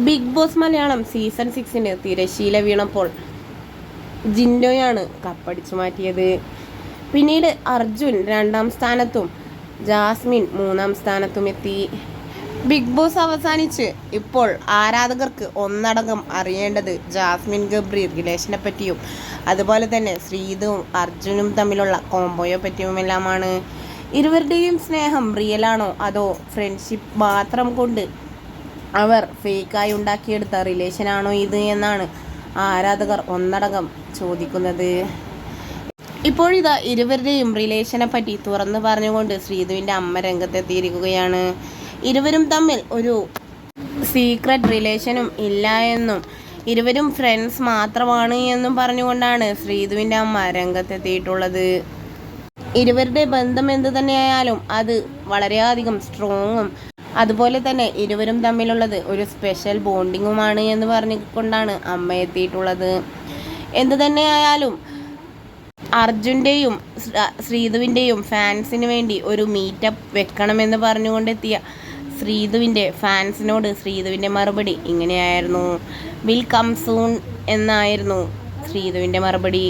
Big boss Malayalam season 6 തിരശീല വീണപ്പോൾ ജിൻഡോയാണ് കപ്പടിച്ചു മാറ്റിയത്. പിന്നീട് അർജുൻ 2ാം സ്ഥാനത്തും ജാസ്മിൻ 3ാം സ്ഥാനത്തും എത്തി. ബിഗ് ബോസ് അവസാനിച്ച് ഇപ്പോൾ ആരാധകർക്ക് ഒന്നടങ്കം അറിയേണ്ടത് ജാസ്മിൻ ഗബ്രി റിലേഷനെ പറ്റിയും അതുപോലെ തന്നെ ശ്രീതുവും അർജുനും തമ്മിലുള്ള കോംബോയെ പറ്റിയുമെല്ലാമാണ്. ഇരുവരുടെയും സ്നേഹം റിയലാണോ അതോ ഫ്രണ്ട്ഷിപ്പ് മാത്രം കൊണ്ട് അവർ ഫേക്കായി ഉണ്ടാക്കിയെടുത്ത റിലേഷനാണോ ഇത് എന്നാണ് ആരാധകർ ഒന്നടങ്കം ചോദിക്കുന്നത്. ഇപ്പോഴിതാ ഇരുവരുടെയും റിലേഷനെ പറ്റി തുറന്നു പറഞ്ഞുകൊണ്ട് ശ്രീതുവിൻ്റെ അമ്മ രംഗത്തെത്തിയിരിക്കുകയാണ്. ഇരുവരും തമ്മിൽ ഒരു സീക്രട്ട് റിലേഷനും ഇല്ല എന്നും ഇരുവരും ഫ്രണ്ട്സ് മാത്രമാണ് എന്നും പറഞ്ഞുകൊണ്ടാണ് ശ്രീതുവിൻ്റെ അമ്മ രംഗത്തെത്തിയിട്ടുള്ളത്. ഇരുവരുടെ ബന്ധം എന്തു തന്നെയായാലും അത് വളരെയധികം സ്ട്രോങ്ങും അതുപോലെ തന്നെ ഇരുവരും തമ്മിലുള്ളത് ഒരു സ്പെഷ്യൽ ബോണ്ടിങ്ങുമാണ് എന്ന് പറഞ്ഞുകൊണ്ടാണ് അമ്മ എത്തിയിട്ടുള്ളത്. എന്തു തന്നെയായാലും അർജുൻ്റെയും ശ്രീതുവിൻ്റെയും ഫാൻസിന് വേണ്ടി ഒരു മീറ്റപ്പ് വെക്കണമെന്ന് പറഞ്ഞുകൊണ്ടെത്തിയ ശ്രീതുവിൻ്റെ ഫാൻസിനോട് ശ്രീതുവിൻ്റെ മറുപടി ഇങ്ങനെയായിരുന്നു. വിൽ കം സൂൺ എന്നായിരുന്നു ശ്രീതുവിൻ്റെ മറുപടി.